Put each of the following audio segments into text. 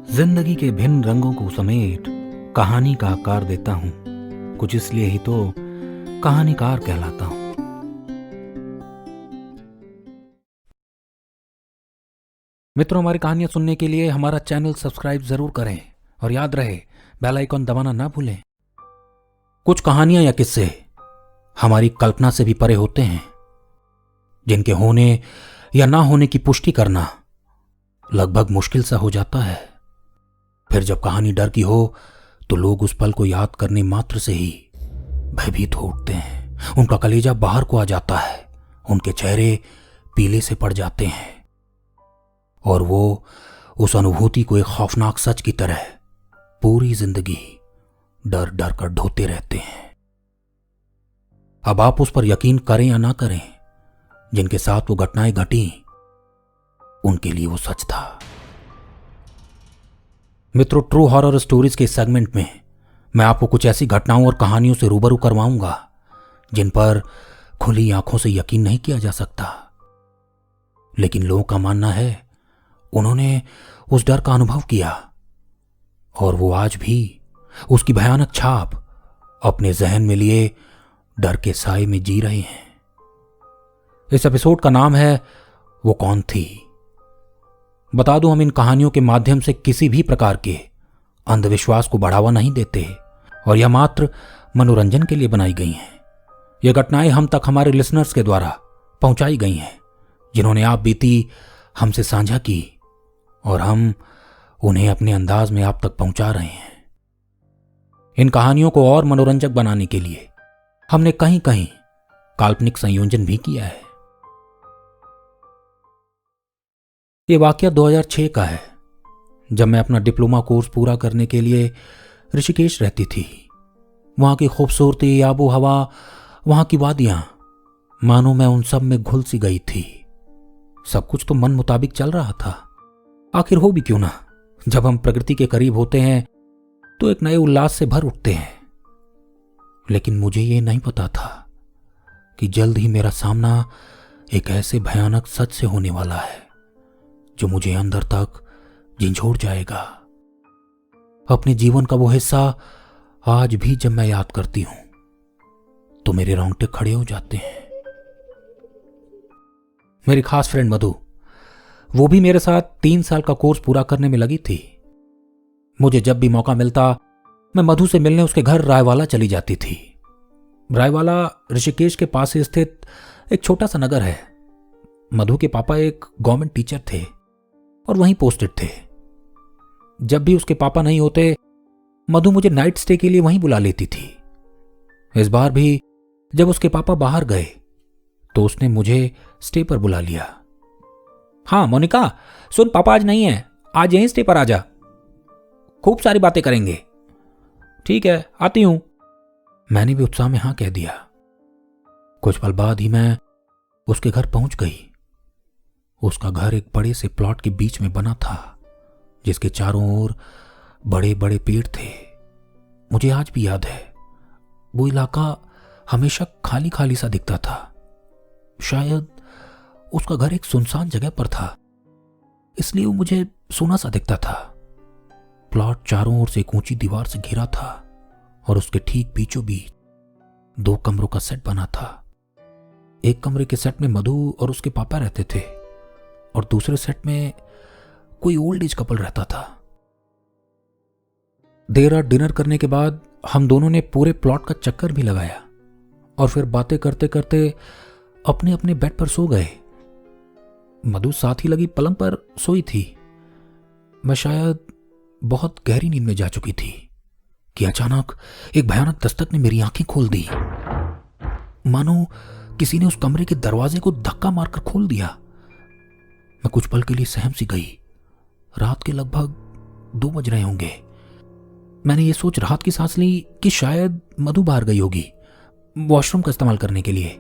जिंदगी के भिन्न रंगों को समेट कहानी का आकार देता हूं। कुछ इसलिए ही तो कहानीकार कहलाता हूं। मित्रों, हमारी कहानियां सुनने के लिए हमारा चैनल सब्सक्राइब जरूर करें और याद रहे बेल आइकॉन दबाना ना भूलें। कुछ कहानियां या किस्से हमारी कल्पना से भी परे होते हैं, जिनके होने या ना होने की पुष्टि करना लगभग मुश्किल सा हो जाता है। फिर जब कहानी डर की हो तो लोग उस पल को याद करने मात्र से ही भयभीत हो उठते हैं। उनका कलेजा बाहर को आ जाता है, उनके चेहरे पीले से पड़ जाते हैं और वो उस अनुभूति को एक खौफनाक सच की तरह पूरी जिंदगी डर डर कर ढोते रहते हैं। अब आप उस पर यकीन करें या ना करें, जिनके साथ वो घटनाएं घटी उनके लिए वो सच था। मित्रों, ट्रू हॉरर स्टोरीज के सेगमेंट में मैं आपको कुछ ऐसी घटनाओं और कहानियों से रूबरू करवाऊंगा जिन पर खुली आंखों से यकीन नहीं किया जा सकता, लेकिन लोगों का मानना है उन्होंने उस डर का अनुभव किया और वो आज भी उसकी भयानक छाप अपने जहन में लिए डर के साए में जी रहे हैं। इस एपिसोड का नाम है वो कौन थी। बता दूं, हम इन कहानियों के माध्यम से किसी भी प्रकार के अंधविश्वास को बढ़ावा नहीं देते और यह मात्र मनोरंजन के लिए बनाई गई हैं। यह घटनाएं हम तक हमारे लिसनर्स के द्वारा पहुंचाई गई हैं, जिन्होंने आप बीती हमसे साझा की और हम उन्हें अपने अंदाज में आप तक पहुंचा रहे हैं। इन कहानियों को और मनोरंजक बनाने के लिए हमने कहीं कहीं काल्पनिक संयोजन भी किया है। ये वाकया 2006 का है, जब मैं अपना डिप्लोमा कोर्स पूरा करने के लिए ऋषिकेश रहती थी। वहां की खूबसूरती, आबो हवा, वहां की वादियां, मानो मैं उन सब में घुल सी गई थी। सब कुछ तो मन मुताबिक चल रहा था। आखिर हो भी क्यों ना, जब हम प्रकृति के करीब होते हैं तो एक नए उल्लास से भर उठते हैं। लेकिन मुझे ये नहीं पता था कि जल्द ही मेरा सामना एक ऐसे भयानक सच से होने वाला है जो मुझे अंदर तक झंझोड़ जाएगा। अपने जीवन का वो हिस्सा आज भी जब मैं याद करती हूं तो मेरे रोंगटे खड़े हो जाते हैं। मेरी खास फ्रेंड मधु, वो भी मेरे साथ 3 साल का कोर्स पूरा करने में लगी थी। मुझे जब भी मौका मिलता मैं मधु से मिलने उसके घर रायवाला चली जाती थी। रायवाला ऋषिकेश के पास स्थित एक छोटा सा नगर है। मधु के पापा एक गवर्नमेंट टीचर थे और वहीं पोस्टेड थे। जब भी उसके पापा नहीं होते, मधु मुझे नाइट स्टे के लिए वहीं बुला लेती थी। इस बार भी जब उसके पापा बाहर गए तो उसने मुझे स्टे पर बुला लिया। हाँ मोनिका, सुन, पापा आज नहीं है, आज यहीं स्टे पर आ जा, खूब सारी बातें करेंगे। ठीक है, आती हूं। मैंने भी उत्साह में हां कह दिया। कुछ पल बाद ही मैं उसके घर पहुंच गई। उसका घर एक बड़े से प्लॉट के बीच में बना था, जिसके चारों ओर बड़े बड़े पेड़ थे। मुझे आज भी याद है, वो इलाका हमेशा खाली खाली सा दिखता था। शायद उसका घर एक सुनसान जगह पर था, इसलिए वो मुझे सूना सा दिखता था। प्लॉट चारों ओर से एक ऊंची दीवार से घिरा था और उसके ठीक बीचों बीच 2 कमरों का सेट बना था। एक कमरे के सेट में मधु और उसके पापा रहते थे और दूसरे सेट में कोई ओल्ड एज कपल रहता था। देर रात डिनर करने के बाद हम दोनों ने पूरे प्लॉट का चक्कर भी लगाया और फिर बातें करते करते अपने अपने बेड पर सो गए। मधु साथ ही लगी पलंग पर सोई थी। मैं शायद बहुत गहरी नींद में जा चुकी थी कि अचानक एक भयानक दस्तक ने मेरी आंखें खोल दी। मानो किसी ने उस कमरे के दरवाजे को धक्का मारकर खोल दिया। मैं कुछ पल के लिए सहम सी गई। रात के लगभग 2 बज रहे होंगे। मैंने ये सोच राहत की सांस ली कि शायद मधु बाहर गई होगी वॉशरूम का इस्तेमाल करने के लिए।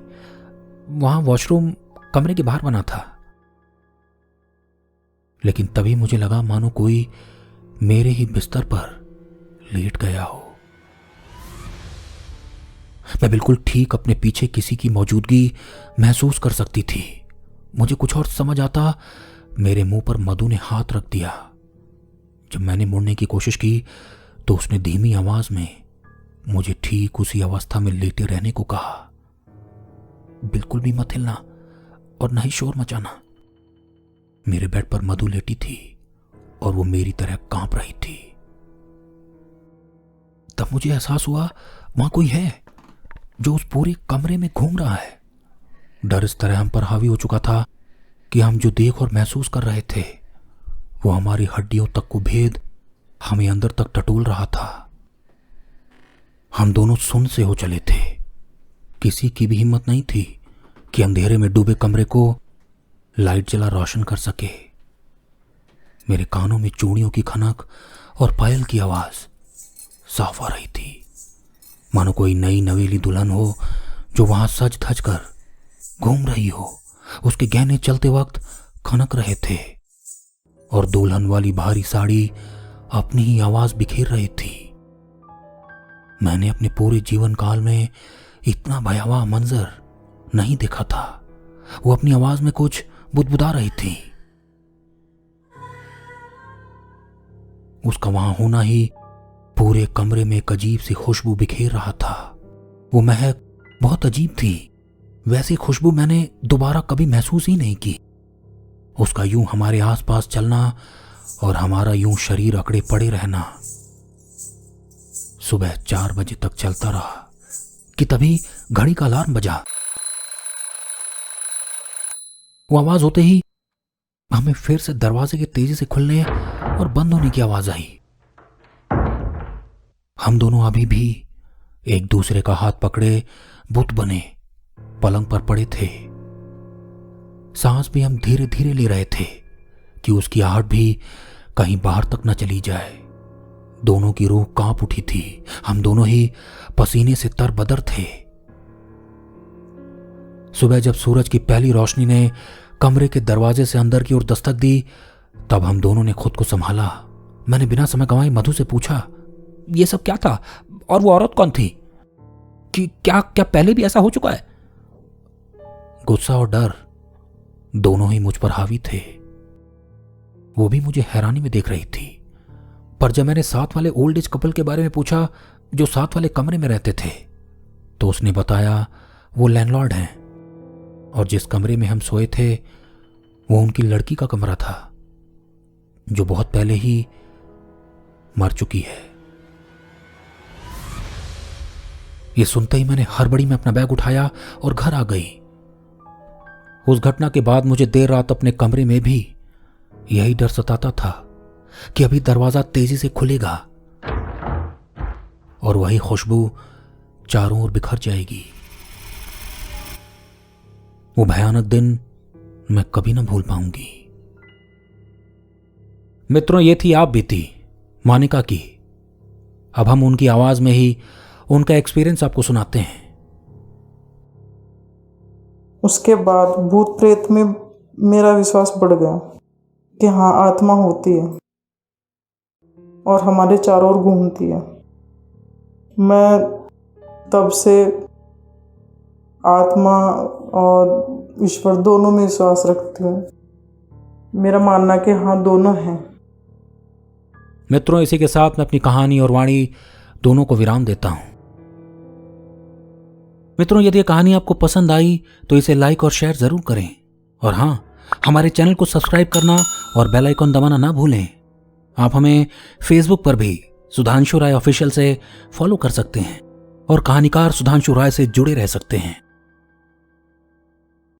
वहां वॉशरूम कमरे के बाहर बना था। लेकिन तभी मुझे लगा मानो कोई मेरे ही बिस्तर पर लेट गया हो। मैं बिल्कुल ठीक अपने पीछे किसी की मौजूदगी महसूस कर सकती थी। मुझे कुछ और समझ आता, मेरे मुंह पर मधु ने हाथ रख दिया। जब मैंने मुड़ने की कोशिश की तो उसने धीमी आवाज में मुझे ठीक उसी अवस्था में लेटे रहने को कहा। बिल्कुल भी मत हिलना और न ही शोर मचाना। मेरे बेड पर मधु लेटी थी और वो मेरी तरह कांप रही थी। तब मुझे एहसास हुआ वहां कोई है जो उस पूरे कमरे में घूम रहा है। डर इस तरह हम पर हावी हो चुका था कि हम जो देख और महसूस कर रहे थे वो हमारी हड्डियों तक को भेद हमें अंदर तक टटोल रहा था। हम दोनों सुन्न से हो चले थे। किसी की भी हिम्मत नहीं थी कि अंधेरे में डूबे कमरे को लाइट जला रोशन कर सके। मेरे कानों में चूड़ियों की खनक और पायल की आवाज साफ आ रही थी, मानो कोई नई नवेली दुल्हन हो जो वहां सज धज कर घूम रही हो। उसके गहने चलते वक्त खनक रहे थे और दुल्हन वाली भारी साड़ी अपनी ही आवाज बिखेर रही थी। मैंने अपने पूरे जीवन काल में इतना भयावह मंजर नहीं देखा था। वो अपनी आवाज में कुछ बुदबुदा रही थी। उसका वहां होना ही पूरे कमरे में एक अजीब सी खुशबू बिखेर रहा था। वो महक बहुत अजीब थी। वैसी खुशबू मैंने दोबारा कभी महसूस ही नहीं की। उसका यूं हमारे आसपास चलना और हमारा यूं शरीर अकड़े पड़े रहना सुबह 4 बजे तक चलता रहा कि तभी घड़ी का अलार्म बजा। वो आवाज होते ही हमें फिर से दरवाजे के तेजी से खुलने और बंद होने की आवाज आई। हम दोनों अभी भी एक दूसरे का हाथ पकड़े बुत बने पलंग पर पड़े थे। सांस भी हम धीरे धीरे ले रहे थे कि उसकी आहट भी कहीं बाहर तक न चली जाए। दोनों की रूह कांप उठी थी। हम दोनों ही पसीने से तरबदर थे। सुबह जब सूरज की पहली रोशनी ने कमरे के दरवाजे से अंदर की ओर दस्तक दी, तब हम दोनों ने खुद को संभाला। मैंने बिना समय गंवाए मधु से पूछा, ये सब क्या था और वो औरत कौन थी? कि क्या क्या पहले भी ऐसा हो चुका है? गुस्सा और डर दोनों ही मुझ पर हावी थे। वो भी मुझे हैरानी में देख रही थी। पर जब मैंने साथ वाले ओल्ड एज कपल के बारे में पूछा जो साथ वाले कमरे में रहते थे, तो उसने बताया वो लैंडलॉर्ड हैं और जिस कमरे में हम सोए थे वो उनकी लड़की का कमरा था जो बहुत पहले ही मर चुकी है। ये सुनते ही मैंने हड़बड़ी में अपना बैग उठाया और घर आ गई। उस घटना के बाद मुझे देर रात अपने कमरे में भी यही डर सताता था कि अभी दरवाजा तेजी से खुलेगा और वही खुशबू चारों ओर बिखर जाएगी। वो भयानक दिन मैं कभी ना भूल पाऊंगी। मित्रों, ये थी आप बीती मोनिका की। अब हम उनकी आवाज में ही उनका एक्सपीरियंस आपको सुनाते हैं। उसके बाद भूत प्रेत में मेरा विश्वास बढ़ गया कि हाँ, आत्मा होती है और हमारे चारों ओर घूमती है। मैं तब से आत्मा और ईश्वर दोनों में विश्वास रखती हूँ। मेरा मानना कि हाँ, दोनों हैं। मित्रों, इसी के साथ मैं अपनी कहानी और वाणी दोनों को विराम देता हूं। मित्रों, यदि यह कहानी आपको पसंद आई तो इसे लाइक और शेयर जरूर करें और हाँ, हमारे चैनल को सब्सक्राइब करना और बेल आइकन दबाना ना भूलें। आप हमें फेसबुक पर भी सुधांशु राय ऑफिशियल से फॉलो कर सकते हैं और कहानीकार सुधांशु राय से जुड़े रह सकते हैं।